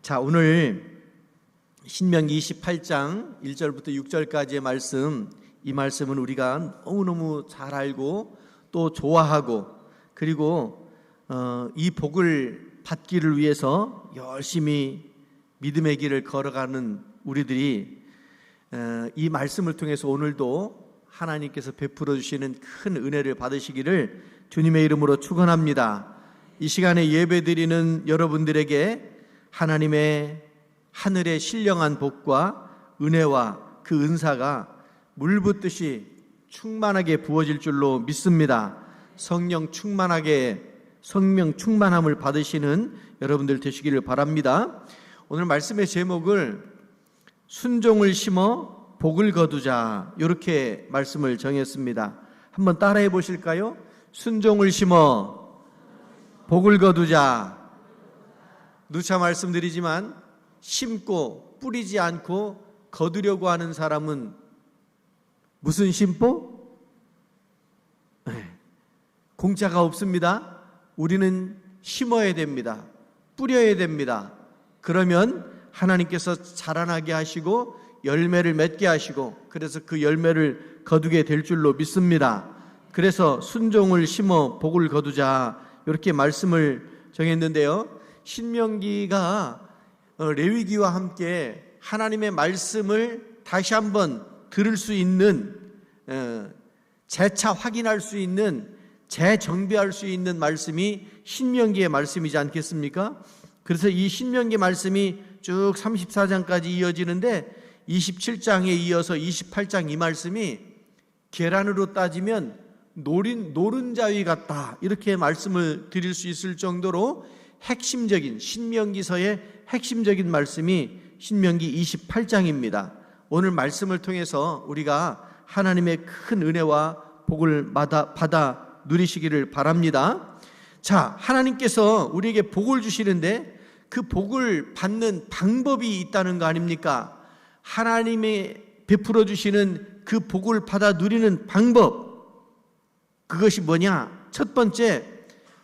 자, 오늘 신명기 28장 1절부터 6절까지의 말씀, 이 말씀은 우리가 너무너무 잘 알고 또 좋아하고, 그리고 이 복을 받기를 위해서 열심히 믿음의 길을 걸어가는 우리들이 이 말씀을 통해서 오늘도 하나님께서 베풀어 주시는 큰 은혜를 받으시기를 주님의 이름으로 축원합니다. 이 시간에 예배드리는 여러분들에게 하나님의 하늘의 신령한 복과 은혜와 그 은사가 물 붓듯이 충만하게 부어질 줄로 믿습니다. 성령 충만함을 받으시는 여러분들 되시기를 바랍니다. 오늘 말씀의 제목을 순종을 심어 복을 거두자, 이렇게 말씀을 정했습니다. 한번 따라해 보실까요? 순종을 심어 복을 거두자. 누차 말씀드리지만 심고 뿌리지 않고 거두려고 하는 사람은 무슨 심보? 공짜가 없습니다. 우리는 심어야 됩니다. 뿌려야 됩니다. 그러면 하나님께서 자라나게 하시고 열매를 맺게 하시고, 그래서 그 열매를 거두게 될 줄로 믿습니다. 그래서 순종을 심어 복을 거두자, 이렇게 말씀을 정했는데요. 신명기가 레위기와 함께 하나님의 말씀을 다시 한번 들을 수 있는, 재차 확인할 수 있는, 재정비할 수 있는 말씀이 신명기의 말씀이지 않겠습니까? 그래서 이 신명기 말씀이 쭉 34장까지 이어지는데 27장에 이어서 28장 이 말씀이 계란으로 따지면 노른자위 같다, 이렇게 말씀을 드릴 수 있을 정도로 핵심적인, 신명기서의 핵심적인 말씀이 신명기 28장입니다. 오늘 말씀을 통해서 우리가 하나님의 큰 은혜와 복을 받아 누리시기를 바랍니다. 자, 하나님께서 우리에게 복을 주시는데 그 복을 받는 방법이 있다는 거 아닙니까? 하나님이 베풀어 주시는 그 복을 받아 누리는 방법, 그것이 뭐냐? 첫 번째,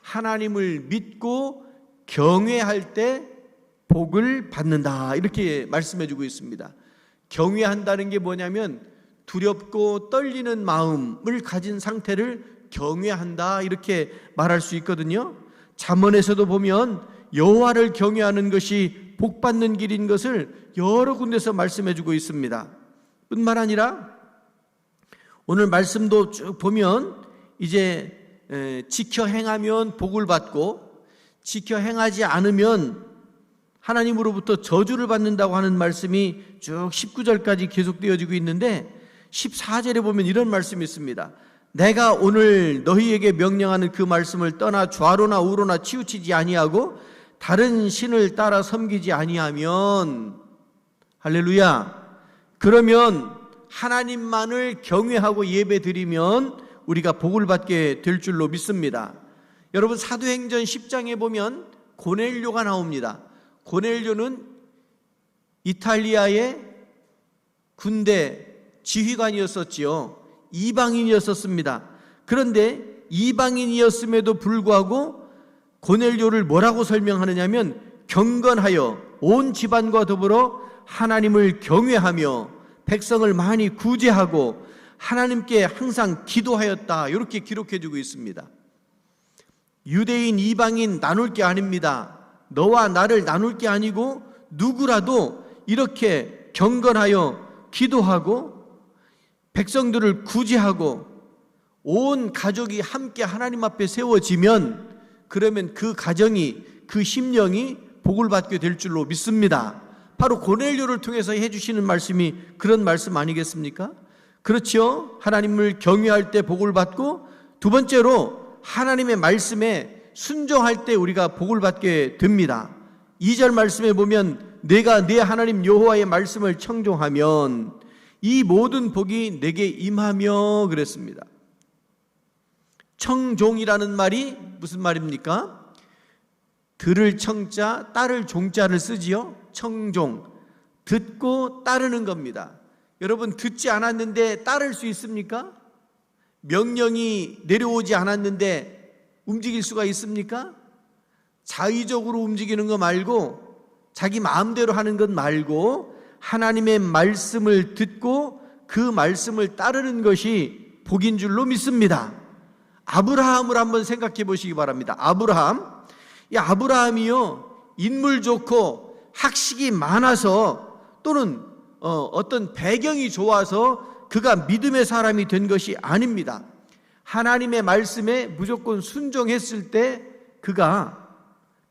하나님을 믿고 경외할 때 복을 받는다, 이렇게 말씀해 주고 있습니다. 경외한다는 게 뭐냐면 두렵고 떨리는 마음을 가진 상태를 경외한다, 이렇게 말할 수 있거든요. 잠언에서도 보면 여호와를 경외하는 것이 복 받는 길인 것을 여러 군데서 말씀해 주고 있습니다. 뿐만 아니라 오늘 말씀도 쭉 보면 이제 지켜 행하면 복을 받고 지켜 행하지 않으면 하나님으로부터 저주를 받는다고 하는 말씀이 쭉 19절까지 계속되어지고 있는데 14절에 보면 이런 말씀이 있습니다. 내가 오늘 너희에게 명령하는 그 말씀을 떠나 좌로나 우로나 치우치지 아니하고 다른 신을 따라 섬기지 아니하면, 할렐루야, 그러면 하나님만을 경외하고 예배드리면 우리가 복을 받게 될 줄로 믿습니다. 여러분, 사도행전 10장에 보면 고넬료가 나옵니다. 고넬료는 이탈리아의 군대 지휘관이었었지요. 이방인이었었습니다. 그런데 이방인이었음에도 불구하고 고넬료를 뭐라고 설명하느냐면 경건하여 온 집안과 더불어 하나님을 경외하며 백성을 많이 구제하고 하나님께 항상 기도하였다, 이렇게 기록해주고 있습니다. 유대인, 이방인 나눌 게 아닙니다. 너와 나를 나눌 게 아니고 누구라도 이렇게 경건하여 기도하고 백성들을 구제하고 온 가족이 함께 하나님 앞에 세워지면, 그러면 그 가정이, 그 심령이 복을 받게 될 줄로 믿습니다. 바로 고넬료를 통해서 해주시는 말씀이 그런 말씀 아니겠습니까? 그렇죠. 하나님을 경외할 때 복을 받고, 두 번째로 하나님의 말씀에 순종할 때 우리가 복을 받게 됩니다. 2절 말씀에 보면 내가 내 하나님 여호와의 말씀을 청종하면 이 모든 복이 내게 임하며, 그랬습니다. 청종이라는 말이 무슨 말입니까? 들을 청자, 따를 종자를 쓰지요. 청종, 듣고 따르는 겁니다. 여러분, 듣지 않았는데 따를 수 있습니까? 명령이 내려오지 않았는데 움직일 수가 있습니까? 자의적으로 움직이는 거 말고 자기 마음대로 하는 것 말고 하나님의 말씀을 듣고 그 말씀을 따르는 것이 복인 줄로 믿습니다. 아브라함을 한번 생각해 보시기 바랍니다. 이 아브라함이요, 인물 좋고 학식이 많아서 또는 어떤 배경이 좋아서 그가 믿음의 사람이 된 것이 아닙니다. 하나님의 말씀에 무조건 순종했을 때 그가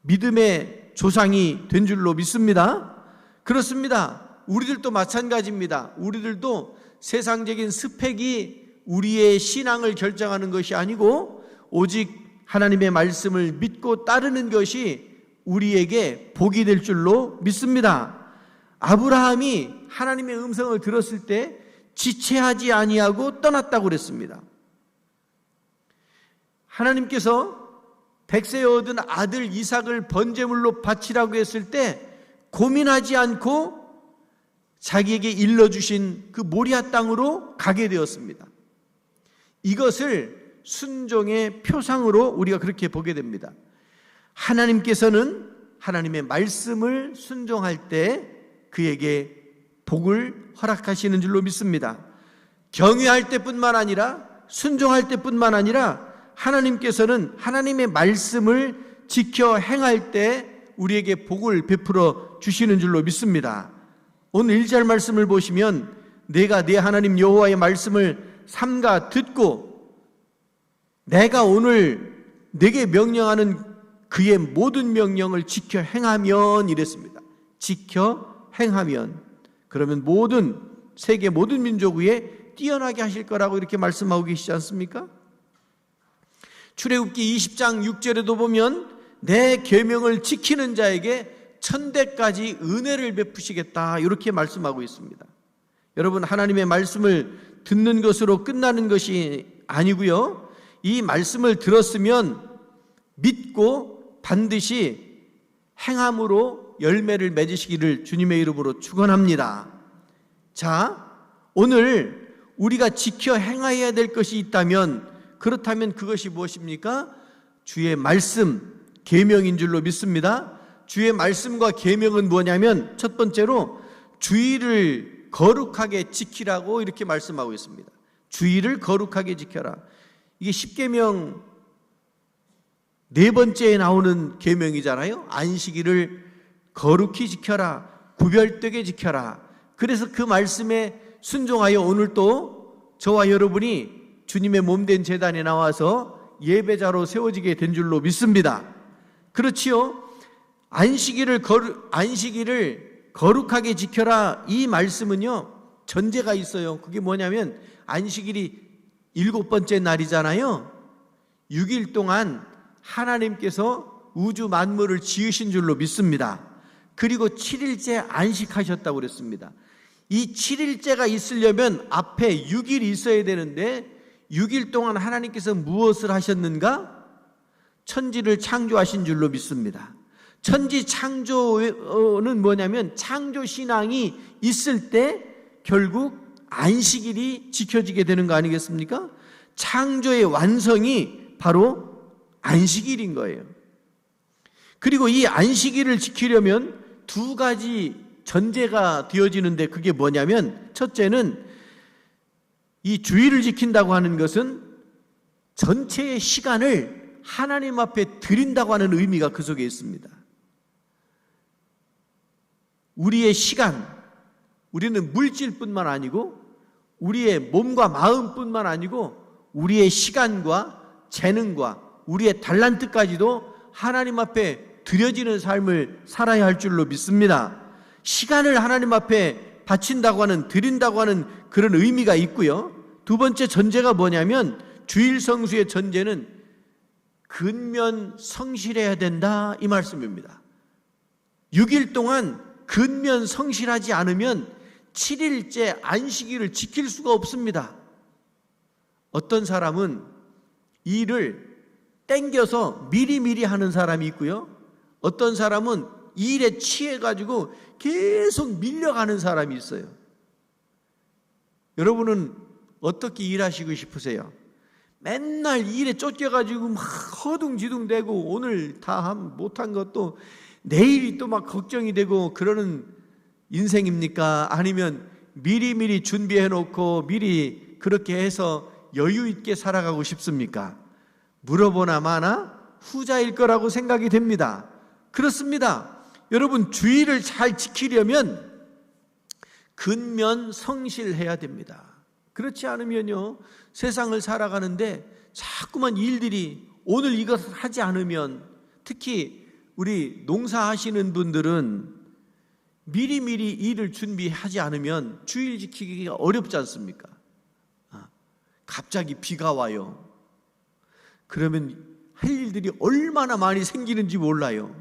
믿음의 조상이 된 줄로 믿습니다. 그렇습니다. 우리들도 마찬가지입니다. 우리들도 세상적인 스펙이 우리의 신앙을 결정하는 것이 아니고 오직 하나님의 말씀을 믿고 따르는 것이 우리에게 복이 될 줄로 믿습니다. 아브라함이 하나님의 음성을 들었을 때 지체하지 아니하고 떠났다고 그랬습니다. 하나님께서 백세에 얻은 아들 이삭을 번제물로 바치라고 했을 때 고민하지 않고 자기에게 일러주신 그 모리아 땅으로 가게 되었습니다. 이것을 순종의 표상으로 우리가 그렇게 보게 됩니다. 하나님께서는 하나님의 말씀을 순종할 때 그에게 복을 허락하시는 줄로 믿습니다. 경외할 때뿐만 아니라 순종할 때뿐만 아니라 하나님께서는 하나님의 말씀을 지켜 행할 때 우리에게 복을 베풀어 주시는 줄로 믿습니다. 오늘 1절 말씀을 보시면 내가 내 하나님 여호와의 말씀을 삼가 듣고 내가 오늘 내게 명령하는 그의 모든 명령을 지켜 행하면 이랬습니다. 지켜 행하면 그러면 세계 모든 민족 위에 뛰어나게 하실 거라고 이렇게 말씀하고 계시지 않습니까? 출애굽기 20장 6절에도 보면 내 계명을 지키는 자에게 천대까지 은혜를 베푸시겠다 이렇게 말씀하고 있습니다. 여러분, 하나님의 말씀을 듣는 것으로 끝나는 것이 아니고요, 이 말씀을 들었으면 믿고 반드시 행함으로 열매를 맺으시기를 주님의 이름으로 축원합니다. 자, 오늘 우리가 지켜 행해야 될 것이 있다면 그렇다면 그것이 무엇입니까? 주의 말씀, 계명인 줄로 믿습니다. 주의 말씀과 계명은 뭐냐면 첫 번째로 주의를 거룩하게 지키라고 이렇게 말씀하고 있습니다. 주의를 거룩하게 지켜라. 이게 십계명 네 번째에 나오는 계명이잖아요. 안식일을 거룩히 지켜라, 구별되게 지켜라. 그래서 그 말씀에 순종하여 오늘 또 저와 여러분이 주님의 몸된 제단에 나와서 예배자로 세워지게 된 줄로 믿습니다. 그렇지요? 안식일을 거룩하게 지켜라. 이 말씀은요, 전제가 있어요. 그게 뭐냐면 안식일이 7번째 날이잖아요. 6일 동안 하나님께서 우주 만물을 지으신 줄로 믿습니다. 그리고 7일째 안식하셨다고 그랬습니다. 이 7일째가 있으려면 앞에 6일이 있어야 되는데 6일 동안 하나님께서 무엇을 하셨는가? 천지를 창조하신 줄로 믿습니다. 천지 창조는 뭐냐면 창조 신앙이 있을 때 결국 안식일이 지켜지게 되는 거 아니겠습니까? 창조의 완성이 바로 안식일인 거예요. 그리고 이 안식일을 지키려면 두 가지 전제가 되어지는데 그게 뭐냐면 첫째는 이 주의를 지킨다고 하는 것은 전체의 시간을 하나님 앞에 드린다고 하는 의미가 그 속에 있습니다. 우리의 시간, 우리는 물질뿐만 아니고 우리의 몸과 마음뿐만 아니고 우리의 시간과 재능과 우리의 달란트까지도 하나님 앞에 드려지는 삶을 살아야 할 줄로 믿습니다. 시간을 하나님 앞에 바친다고 하는, 드린다고 하는 그런 의미가 있고요. 두 번째 전제가 뭐냐면 주일 성수의 전제는 근면 성실해야 된다 이 말씀입니다. 6일 동안 근면 성실하지 않으면 7일째 안식일을 지킬 수가 없습니다. 어떤 사람은 일을 땡겨서 미리미리 하는 사람이 있고요. 어떤 사람은 일에 취해가지고 계속 밀려가는 사람이 있어요. 여러분은 어떻게 일하시고 싶으세요? 맨날 일에 쫓겨가지고 막 허둥지둥대고 오늘 다 못한 것도 내일이 또 막 걱정이 되고 그러는 인생입니까? 아니면 미리미리 준비해 놓고 미리 그렇게 해서 여유 있게 살아가고 싶습니까? 물어보나 마나 후자일 거라고 생각이 됩니다. 그렇습니다. 여러분, 주의를 잘 지키려면 근면 성실해야 됩니다. 그렇지 않으면요, 세상을 살아가는데 자꾸만 일들이, 오늘 이것을 하지 않으면, 특히 우리 농사하시는 분들은 미리미리 일을 준비하지 않으면 주일 지키기가 어렵지 않습니까? 갑자기 비가 와요. 그러면 할 일들이 얼마나 많이 생기는지 몰라요.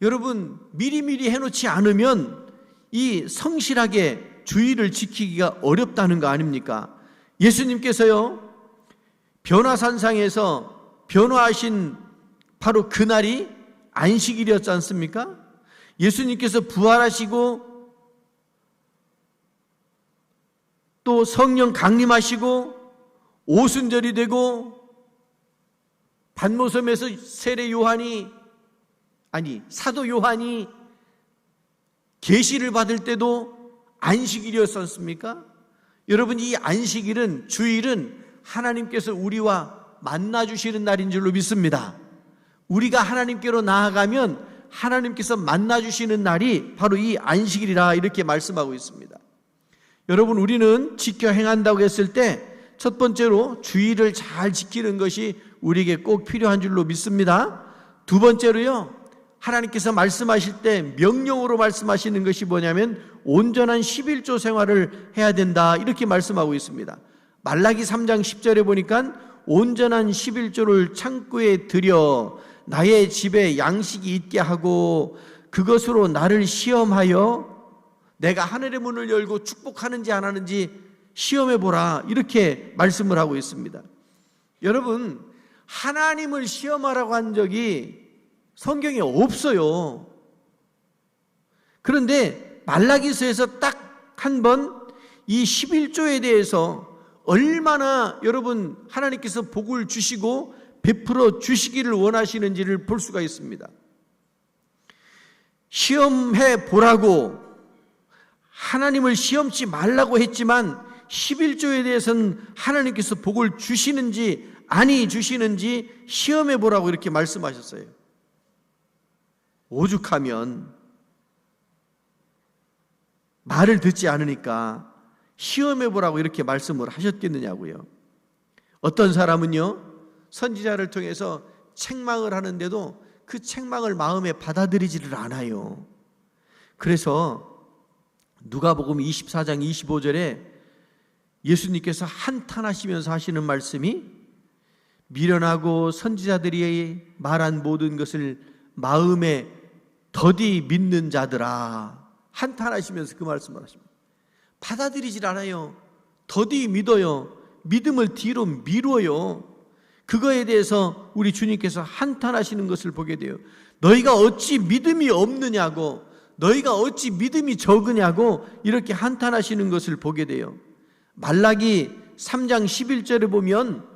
여러분, 미리미리 해놓지 않으면 이 성실하게 주일을 지키기가 어렵다는 거 아닙니까? 예수님께서요, 변화산상에서 변화하신 바로 그날이 안식일이었지 않습니까? 예수님께서 부활하시고 또 성령 강림하시고 오순절이 되고 반모섬에서 사도 요한이 계시를 받을 때도 안식일이었지 않습니까? 여러분, 이 안식일은, 주일은 하나님께서 우리와 만나주시는 날인 줄로 믿습니다. 우리가 하나님께로 나아가면 하나님께서 만나주시는 날이 바로 이 안식일이라 이렇게 말씀하고 있습니다. 여러분, 우리는 지켜 행한다고 했을 때 첫 번째로 주일을 잘 지키는 것이 우리에게 꼭 필요한 줄로 믿습니다. 두 번째로요, 하나님께서 말씀하실 때 명령으로 말씀하시는 것이 뭐냐면 온전한 11조 생활을 해야 된다 이렇게 말씀하고 있습니다. 말라기 3장 10절에 보니까 온전한 11조를 창고에 들여 나의 집에 양식이 있게 하고 그것으로 나를 시험하여 내가 하늘의 문을 열고 축복하는지 안 하는지 시험해보라 이렇게 말씀을 하고 있습니다. 여러분, 하나님을 시험하라고 한 적이 성경에 없어요. 그런데 말라기서에서 딱 한 번 이 11조에 대해서 얼마나 여러분 하나님께서 복을 주시고 베풀어 주시기를 원하시는지를 볼 수가 있습니다. 시험해 보라고 하나님을 시험치 말라고 했지만 11조에 대해서는 하나님께서 복을 주시는지 아니 주시는지 시험해 보라고 이렇게 말씀하셨어요. 오죽하면 말을 듣지 않으니까 시험해 보라고 이렇게 말씀을 하셨겠느냐고요. 어떤 사람은요, 선지자를 통해서 책망을 하는데도 그 책망을 마음에 받아들이지를 않아요. 그래서 누가복음 24장 25절에 예수님께서 한탄하시면서 하시는 말씀이 미련하고 선지자들이 말한 모든 것을 마음에 더디 믿는 자들아, 한탄하시면서 그 말씀을 하십니다. 받아들이질 않아요. 더디 믿어요. 믿음을 뒤로 미뤄요. 그거에 대해서 우리 주님께서 한탄하시는 것을 보게 돼요. 너희가 어찌 믿음이 없느냐고, 너희가 어찌 믿음이 적으냐고 이렇게 한탄하시는 것을 보게 돼요. 말라기 3장 11절에 보면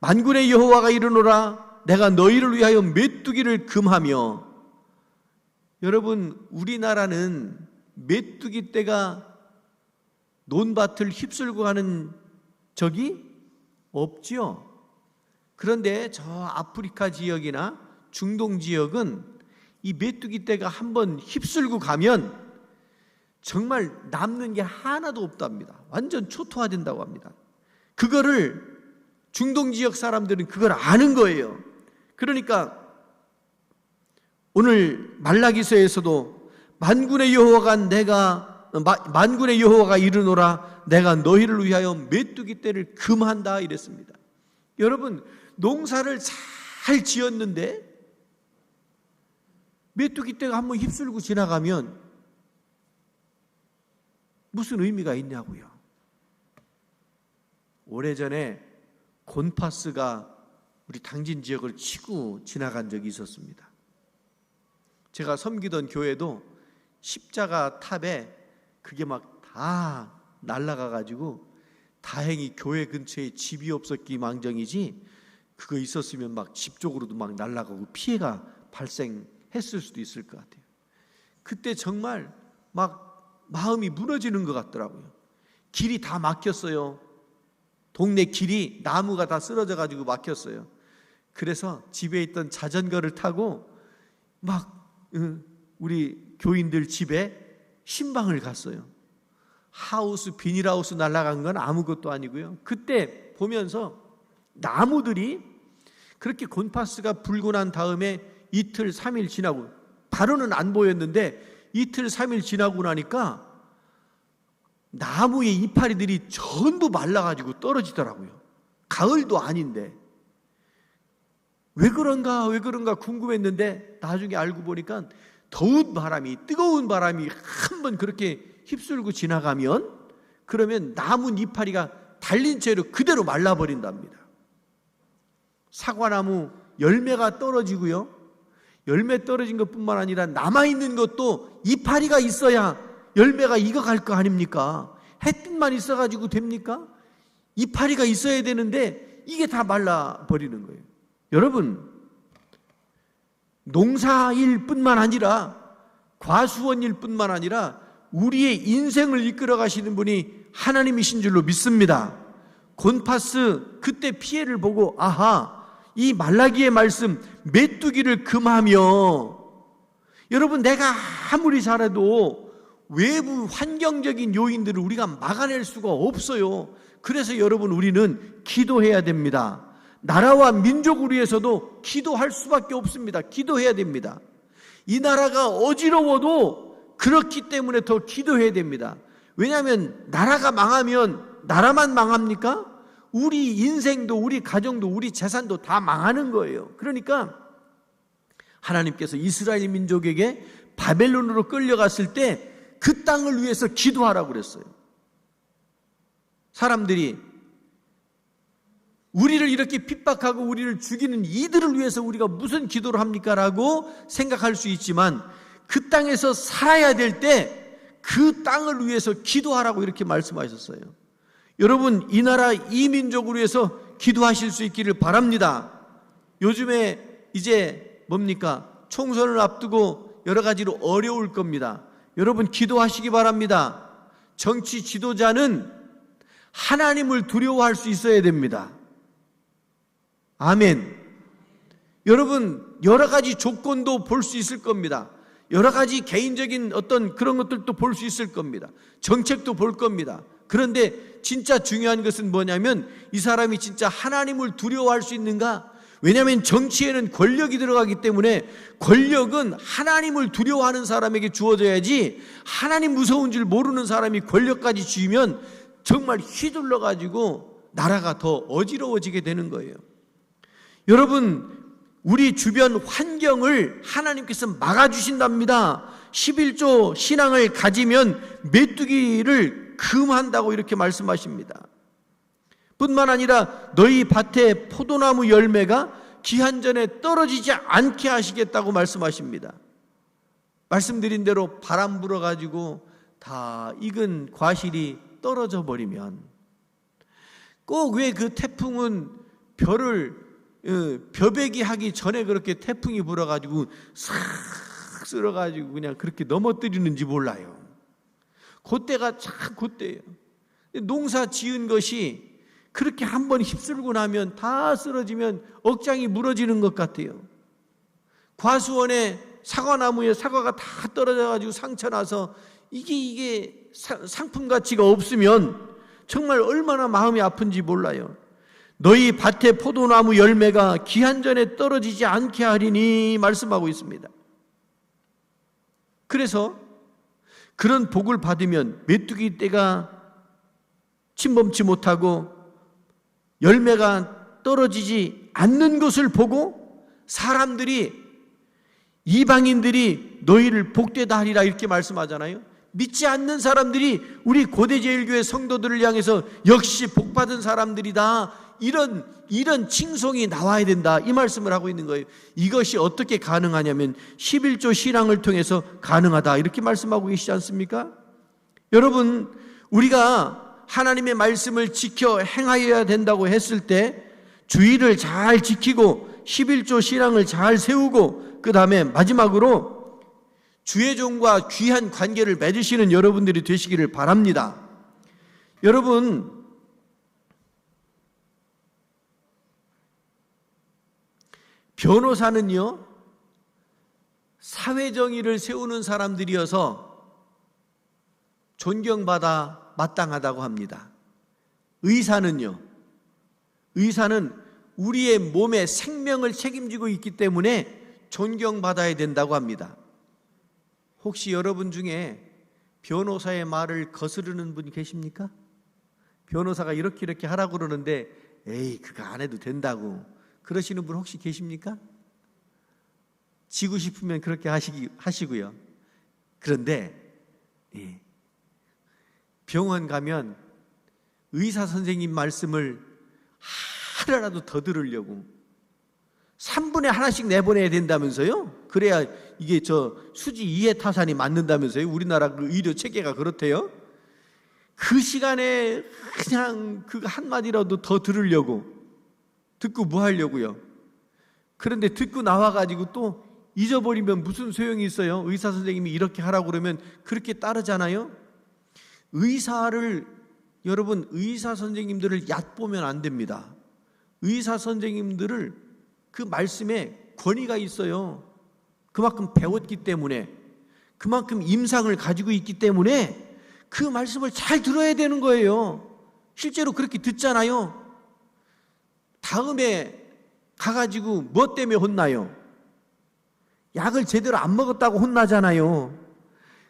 만군의 여호와가 이르노라 내가 너희를 위하여 메뚜기를 금하며, 여러분, 우리나라는 메뚜기 떼가 논밭을 휩쓸고 가는 적이 없지요. 그런데 저 아프리카 지역이나 중동 지역은 이 메뚜기 떼가 한번 휩쓸고 가면 정말 남는 게 하나도 없답니다. 완전 초토화된다고 합니다. 그거를 중동 지역 사람들은 그걸 아는 거예요. 그러니까 오늘 말라기서에서도 만군의 여호와가 이르노라 내가 너희를 위하여 메뚜기 떼를 금한다 이랬습니다. 여러분, 농사를 잘 지었는데 메뚜기 떼가 한번 휩쓸고 지나가면 무슨 의미가 있냐고요. 오래전에 곤파스가 우리 당진 지역을 치고 지나간 적이 있었습니다. 제가 섬기던 교회도 십자가 탑에 그게 막 다 날아가 가지고 다행히 교회 근처에 집이 없었기 망정이지 그거 있었으면 막 집 쪽으로도 막 날아가고 피해가 발생했을 수도 있을 것 같아요. 그때 정말 막 마음이 무너지는 것 같더라고요. 길이 다 막혔어요. 동네 길이 나무가 다 쓰러져 가지고 막혔어요. 그래서 집에 있던 자전거를 타고 막 우리 교인들 집에 신방을 갔어요. 비닐하우스 날아간 건 아무것도 아니고요. 그때 보면서 나무들이 그렇게 곤파스가 불고 난 다음에 이틀 3일 지나고, 바로는 안 보였는데 이틀 3일 지나고 나니까 나무의 이파리들이 전부 말라가지고 떨어지더라고요. 가을도 아닌데 왜 그런가 궁금했는데 나중에 알고 보니까 뜨거운 바람이 한번 그렇게 휩쓸고 지나가면, 그러면 나무 이파리가 달린 채로 그대로 말라버린답니다. 사과나무 열매가 떨어지고요, 열매 떨어진 것뿐만 아니라 남아있는 것도 이파리가 있어야 열매가 익어갈 거 아닙니까? 햇빛만 있어가지고 됩니까? 이파리가 있어야 되는데 이게 다 말라버리는 거예요. 여러분, 농사일 뿐만 아니라 과수원일 뿐만 아니라 우리의 인생을 이끌어 가시는 분이 하나님이신 줄로 믿습니다. 곤파스 그때 피해를 보고 아하, 이 말라기의 말씀 메뚜기를 금하며, 여러분, 내가 아무리 잘해도 외부 환경적인 요인들을 우리가 막아낼 수가 없어요. 그래서 여러분, 우리는 기도해야 됩니다. 나라와 민족을 위해서도 기도할 수밖에 없습니다. 기도해야 됩니다. 이 나라가 어지러워도 그렇기 때문에 더 기도해야 됩니다. 왜냐하면 나라가 망하면 나라만 망합니까? 우리 인생도, 우리 가정도, 우리 재산도 다 망하는 거예요. 그러니까 하나님께서 이스라엘 민족에게 바벨론으로 끌려갔을 때 그 땅을 위해서 기도하라고 그랬어요. 사람들이 우리를 이렇게 핍박하고 우리를 죽이는 이들을 위해서 우리가 무슨 기도를 합니까? 라고 생각할 수 있지만, 그 땅에서 살아야 될 때 그 땅을 위해서 기도하라고 이렇게 말씀하셨어요. 여러분, 이 나라 이 민족을 위해서 기도하실 수 있기를 바랍니다. 요즘에 이제 총선을 앞두고 여러 가지로 어려울 겁니다. 여러분, 기도하시기 바랍니다. 정치 지도자는 하나님을 두려워할 수 있어야 됩니다. 아멘. 여러분, 여러 가지 조건도 볼 수 있을 겁니다. 여러 가지 개인적인 어떤 그런 것들도 볼 수 있을 겁니다. 정책도 볼 겁니다. 그런데 진짜 중요한 것은 뭐냐면, 이 사람이 진짜 하나님을 두려워할 수 있는가? 왜냐하면 정치에는 권력이 들어가기 때문에 권력은 하나님을 두려워하는 사람에게 주어져야지, 하나님 무서운 줄 모르는 사람이 권력까지 쥐면 정말 휘둘러 가지고 나라가 더 어지러워지게 되는 거예요. 여러분, 우리 주변 환경을 하나님께서 막아주신답니다. 11조 신앙을 가지면 메뚜기를 금한다고 이렇게 말씀하십니다. 뿐만 아니라 너희 밭에 포도나무 열매가 기한전에 떨어지지 않게 하시겠다고 말씀하십니다. 말씀드린 대로 바람 불어가지고 다 익은 과실이 떨어져 버리면, 꼭 왜 그 태풍은 벼베기 하기 전에 그렇게 태풍이 불어가지고 싹 쓸어가지고 그냥 그렇게 넘어뜨리는지 몰라요. 그때가 참 그때예요. 농사 지은 것이 그렇게 한번 휩쓸고 나면 다 쓰러지면 억장이 무너지는 것 같아요. 과수원에 사과나무에 사과가 다 떨어져가지고 상처나서 이게 상품 가치가 없으면 정말 얼마나 마음이 아픈지 몰라요. 너희 밭에 포도나무 열매가 기한전에 떨어지지 않게 하리니 말씀하고 있습니다. 그래서 그런 복을 받으면 메뚜기 떼가 침범치 못하고 열매가 떨어지지 않는 것을 보고 사람들이, 이방인들이 너희를 복되다 하리라 이렇게 말씀하잖아요. 믿지 않는 사람들이 우리 고대제일교회 성도들을 향해서 역시 복받은 사람들이다, 이런 칭송이 나와야 된다, 이 말씀을 하고 있는 거예요. 이것이 어떻게 가능하냐면 11조 신앙을 통해서 가능하다 이렇게 말씀하고 계시지 않습니까? 여러분, 우리가 하나님의 말씀을 지켜 행하여야 된다고 했을 때 주의를 잘 지키고 11조 신앙을 잘 세우고 그 다음에 마지막으로 주의 종과 귀한 관계를 맺으시는 여러분들이 되시기를 바랍니다. 여러분, 변호사는요, 사회정의를 세우는 사람들이어서 존경받아 마땅하다고 합니다. 의사는요, 의사는 우리의 몸의 생명을 책임지고 있기 때문에 존경받아야 된다고 합니다. 혹시 여러분 중에 변호사의 말을 거스르는 분이 계십니까? 변호사가 이렇게 하라고 그러는데 에이 그거 안 해도 된다고 그러시는 분 혹시 계십니까? 지고 싶으면 그렇게 하시고요. 그런데 병원 가면 의사 선생님 말씀을 하나라도 더 들으려고 3분에 하나씩 내보내야 된다면서요? 그래야 이게 수지 이해타산이 맞는다면서요? 우리나라 그 의료 체계가 그렇대요. 그 시간에 그냥 그 한마디라도 더 들으려고, 듣고 뭐 하려고요? 그런데 듣고 나와가지고 또 잊어버리면 무슨 소용이 있어요? 의사 선생님이 이렇게 하라고 그러면 그렇게 따르잖아요? 여러분, 의사 선생님들을 얕보면 안 됩니다. 의사 선생님들을 그 말씀에 권위가 있어요. 그만큼 배웠기 때문에, 그만큼 임상을 가지고 있기 때문에 그 말씀을 잘 들어야 되는 거예요. 실제로 그렇게 듣잖아요. 다음에 가가지고 뭐 때문에 혼나요? 약을 제대로 안 먹었다고 혼나잖아요.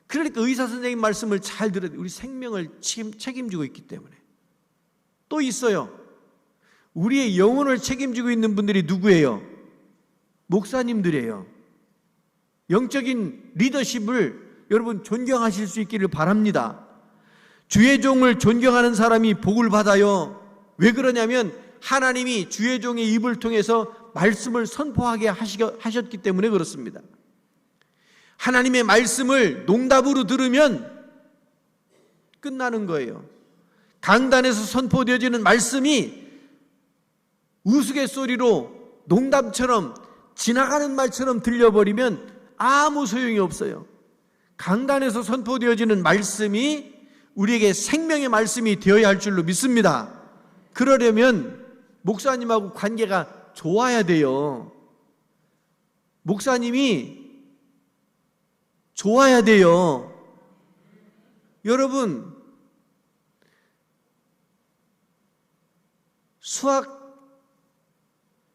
그러니까 의사 선생님 말씀을 잘 들어야 돼요. 우리 생명을 책임지고 있기 때문에. 또 있어요. 우리의 영혼을 책임지고 있는 분들이 누구예요? 목사님들이에요. 영적인 리더십을 여러분 존경하실 수 있기를 바랍니다. 주의 종을 존경하는 사람이 복을 받아요. 왜 그러냐면 하나님이 주의 종의 입을 통해서 말씀을 선포하게 하셨기 때문에 그렇습니다. 하나님의 말씀을 농담으로 들으면 끝나는 거예요. 강단에서 선포되어지는 말씀이 우스갯소리로 농담처럼 지나가는 말처럼 들려버리면 아무 소용이 없어요. 강단에서 선포되어지는 말씀이 우리에게 생명의 말씀이 되어야 할 줄로 믿습니다. 그러려면 목사님하고 관계가 좋아야 돼요. 목사님이 좋아야 돼요. 여러분, 수학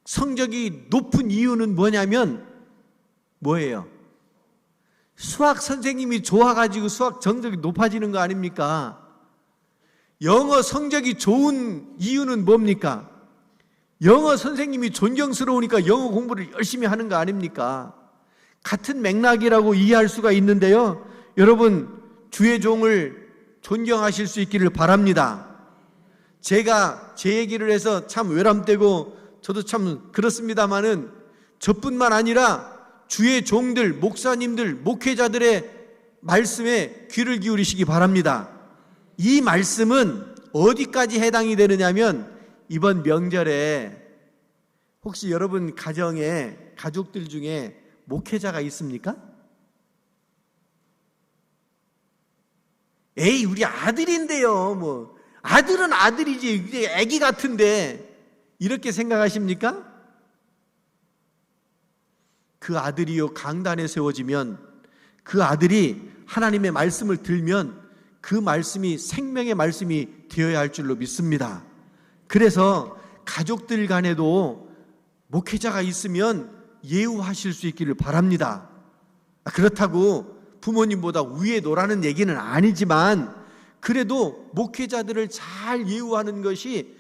성적이 높은 이유는 뭐냐면 뭐예요? 수학 선생님이 좋아가지고 수학 성적이 높아지는 거 아닙니까? 영어 성적이 좋은 이유는 뭡니까? 영어 선생님이 존경스러우니까 영어 공부를 열심히 하는 거 아닙니까? 같은 맥락이라고 이해할 수가 있는데요. 여러분, 주의 종을 존경하실 수 있기를 바랍니다. 제가 제 얘기를 해서 참 외람되고 저도 참 그렇습니다마는 저뿐만 아니라 주의 종들, 목사님들, 목회자들의 말씀에 귀를 기울이시기 바랍니다. 이 말씀은 어디까지 해당이 되느냐면 이번 명절에 혹시 여러분 가정에 가족들 중에 목회자가 있습니까? 에이 우리 아들인데요. 뭐 아들은 아들이지 애기 같은데 이렇게 생각하십니까? 그 아들이요 강단에 세워지면 그 아들이 하나님의 말씀을 들면 그 말씀이 생명의 말씀이 되어야 할 줄로 믿습니다. 그래서 가족들 간에도 목회자가 있으면 예우하실 수 있기를 바랍니다. 그렇다고 부모님보다 위에 놓으라는 얘기는 아니지만 그래도 목회자들을 잘 예우하는 것이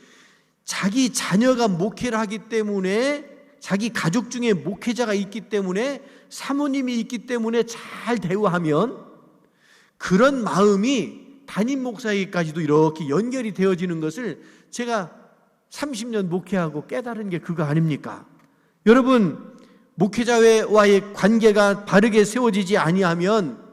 자기 자녀가 목회를 하기 때문에 자기 가족 중에 목회자가 있기 때문에 사모님이 있기 때문에 잘 대우하면 그런 마음이 담임 목사에게까지도 이렇게 연결이 되어지는 것을 제가 30년 목회하고 깨달은 게 그거 아닙니까? 여러분, 목회자와의 관계가 바르게 세워지지 아니하면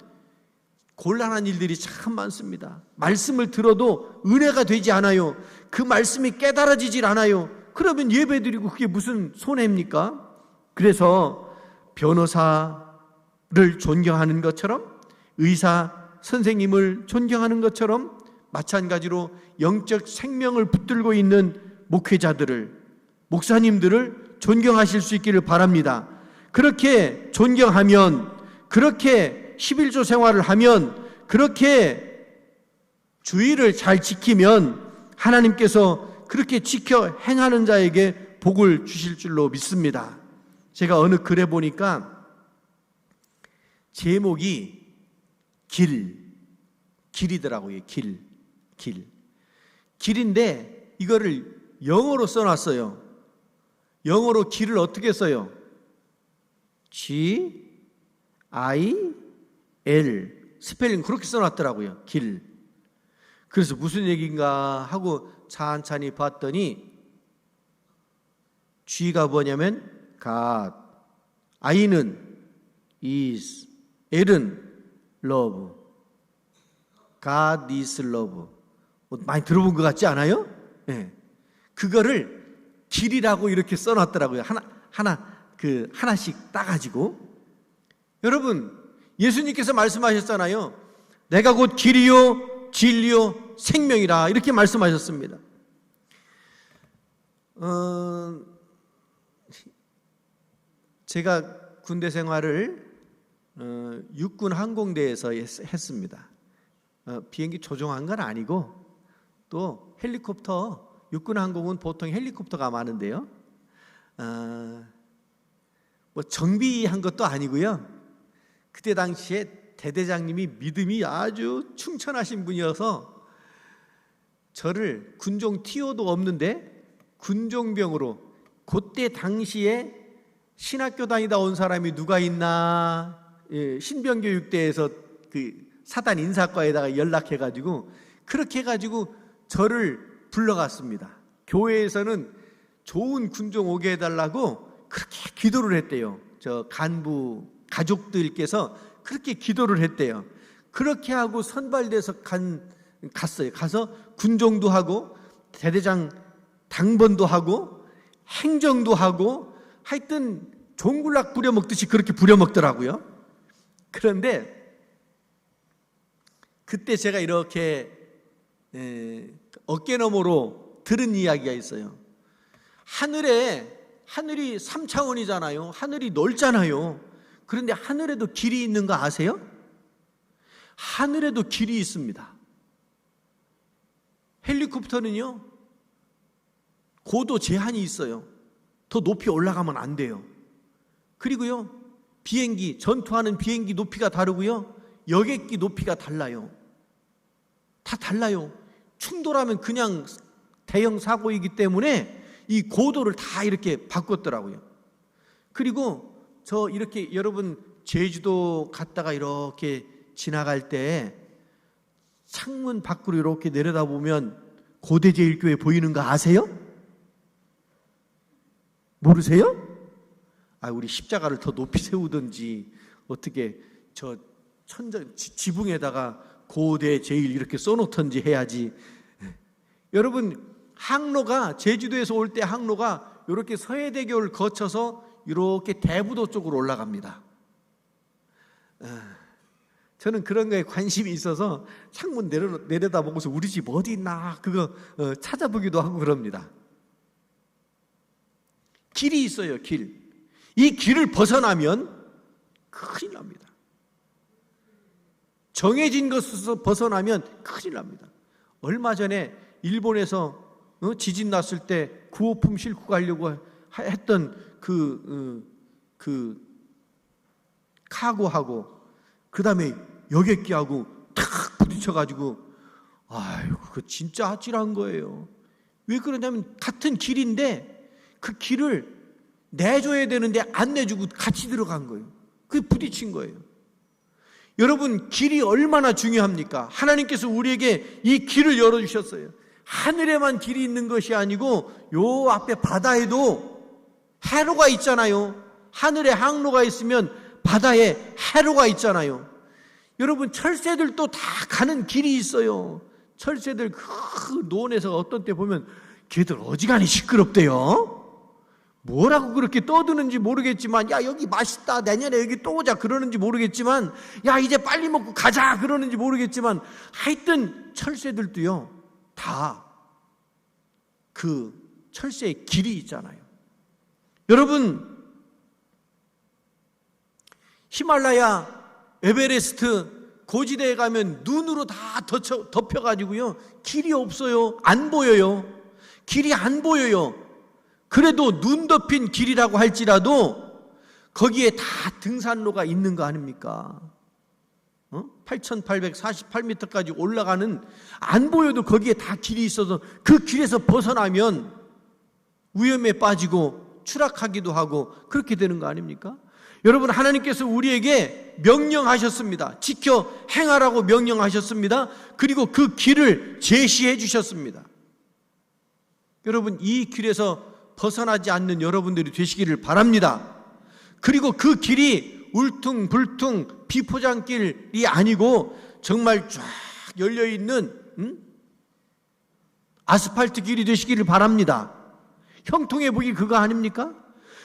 곤란한 일들이 참 많습니다. 말씀을 들어도 은혜가 되지 않아요. 그 말씀이 깨달아지질 않아요. 그러면 예배드리고 그게 무슨 손해입니까? 그래서 변호사를 존경하는 것처럼, 의사 선생님을 존경하는 것처럼, 마찬가지로 영적 생명을 붙들고 있는 목회자들을, 목사님들을 존경하실 수 있기를 바랍니다. 그렇게 존경하면, 그렇게 11조 생활을 하면, 그렇게 주의를 잘 지키면 하나님께서 그렇게 지켜 행하는 자에게 복을 주실 줄로 믿습니다. 제가 어느 글에 보니까 제목이 길이더라고요. 길인데 이거를 영어로 써놨어요. 영어로 길을 어떻게 써요? G-I-L 스펠링 그렇게 써놨더라고요. 길. 그래서 무슨 얘기인가 하고 찬찬히 봤더니 G가 뭐냐면 God, I는 is, L은 love. God is love. 많이 들어본 것 같지 않아요? 네. 그거를 길이라고 이렇게 써놨더라고요. 하나씩 따가지고. 여러분, 예수님께서 말씀하셨잖아요. 내가 곧 길이요, 진리요, 생명이라 이렇게 말씀하셨습니다. 제가 군대 생활을 육군 항공대에서 했습니다. 비행기 조종한 건 아니고, 또 헬리콥터, 육군 항공은 보통 헬리콥터가 많은데요, 뭐 정비한 것도 아니고요. 그때 당시에 대대장님이 믿음이 아주 충천하신 분이어서 저를 군종 티오도 없는데 군종병으로, 그때 당시에 신학교 다니다 온 사람이 누가 있나, 신병교육대에서 그 사단 인사과에다가 연락해가지고 그렇게 해가지고 저를 불러갔습니다. 교회에서는 좋은 군종 오게 해달라고 그렇게 기도를 했대요. 저 간부 가족들께서 그렇게 기도를 했대요. 그렇게 하고 선발돼서 갔어요. 가서 군종도 하고 대대장 당번도 하고 행정도 하고, 하여튼 종굴락 부려먹듯이 그렇게 부려먹더라고요. 그런데 그때 제가 이렇게 어깨너머로 들은 이야기가 있어요. 하늘이 3차원이잖아요. 하늘이 넓잖아요. 그런데 하늘에도 길이 있는 거 아세요? 하늘에도 길이 있습니다. 헬리콥터는요, 고도 제한이 있어요. 더 높이 올라가면 안 돼요. 그리고요, 비행기, 전투하는 비행기 높이가 다르고요, 여객기 높이가 달라요. 다 달라요. 충돌하면 그냥 대형 사고이기 때문에 이 고도를 다 이렇게 바꿨더라고요. 그리고 저 이렇게 여러분 제주도 갔다가 이렇게 지나갈 때 창문 밖으로 이렇게 내려다보면 고대제일교회 보이는 거 아세요? 모르세요? 우리 십자가를 더 높이 세우든지 어떻게 저 지붕에다가 고대제일 이렇게 써놓든지 해야지. 여러분, 항로가, 제주도에서 올 때 항로가 이렇게 서해대교를 거쳐서 이렇게 대부도 쪽으로 올라갑니다. 저는 그런 거에 관심이 있어서 창문 내려다보고서 우리 집 어디 있나 그거 찾아보기도 하고 그럽니다. 길이 있어요. 이 길을 벗어나면 큰일 납니다. 정해진 것에서 벗어나면 큰일 납니다. 얼마 전에 일본에서 지진 났을 때 구호품 싣고 가려고 했던 그 카고하고 그 다음에 여객기하고 탁 부딪혀가지고, 그거 진짜 아찔한 거예요. 왜 그러냐면 같은 길인데 그 길을 내줘야 되는데 안 내주고 같이 들어간 거예요. 그게 부딪힌 거예요. 여러분, 길이 얼마나 중요합니까? 하나님께서 우리에게 이 길을 열어주셨어요. 하늘에만 길이 있는 것이 아니고 요 앞에 바다에도 해로가 있잖아요. 하늘에 항로가 있으면 바다에 해로가 있잖아요. 여러분, 철새들도 다 가는 길이 있어요. 철새들 그 논에서 어떤 때 보면 걔들 어지간히 시끄럽대요. 뭐라고 그렇게 떠드는지 모르겠지만, 야, 여기 맛있다, 내년에 여기 또 오자 그러는지 모르겠지만, 야, 이제 빨리 먹고 가자 그러는지 모르겠지만, 하여튼 철새들도요, 다 그 철새의 길이 있잖아요. 여러분, 히말라야, 에베레스트 고지대에 가면 눈으로 다 덮여가지고요, 길이 없어요. 안 보여요. 길이 안 보여요. 그래도 눈 덮인 길이라고 할지라도 거기에 다 등산로가 있는 거 아닙니까? 8,848m까지 올라가는, 안 보여도 거기에 다 길이 있어서 그 길에서 벗어나면 위험에 빠지고 추락하기도 하고 그렇게 되는 거 아닙니까? 여러분, 하나님께서 우리에게 명령하셨습니다. 지켜 행하라고 명령하셨습니다. 그리고 그 길을 제시해 주셨습니다. 여러분, 이 길에서 벗어나지 않는 여러분들이 되시기를 바랍니다. 그리고 그 길이 울퉁불퉁 비포장길이 아니고 정말 쫙 열려있는 아스팔트 길이 되시기를 바랍니다. 형통해 보기 그거 아닙니까?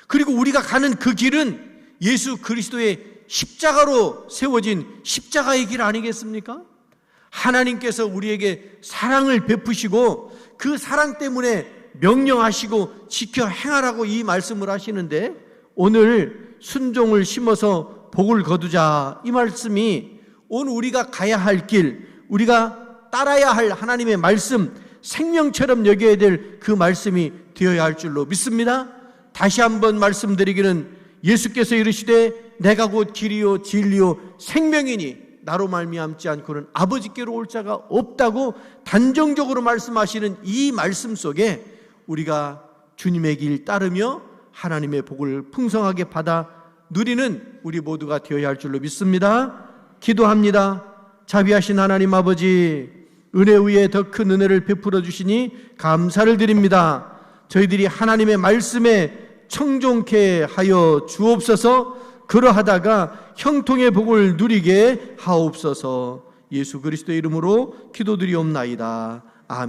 그리고 우리가 가는 그 길은 예수 그리스도의 십자가로 세워진 십자가의 길 아니겠습니까? 하나님께서 우리에게 사랑을 베푸시고 그 사랑 때문에 명령하시고 지켜 행하라고 이 말씀을 하시는데, 오늘 순종을 심어서 복을 거두자, 이 말씀이 오늘 우리가 가야 할 길, 우리가 따라야 할 하나님의 말씀, 생명처럼 여겨야 될 그 말씀이 되어야 할 줄로 믿습니다. 다시 한번 말씀드리기는, 예수께서 이르시되 내가 곧 길이요 진리요 생명이니 나로 말미암지 않고는 아버지께로 올 자가 없다고 단정적으로 말씀하시는 이 말씀 속에 우리가 주님의 길 따르며 하나님의 복을 풍성하게 받아 누리는 우리 모두가 되어야 할 줄로 믿습니다. 기도합니다. 자비하신 하나님 아버지, 은혜 위에 더 큰 은혜를 베풀어 주시니 감사를 드립니다. 저희들이 하나님의 말씀에 청종케 하여 주옵소서. 그러하다가 형통의 복을 누리게 하옵소서. 예수 그리스도의 이름으로 기도드리옵나이다.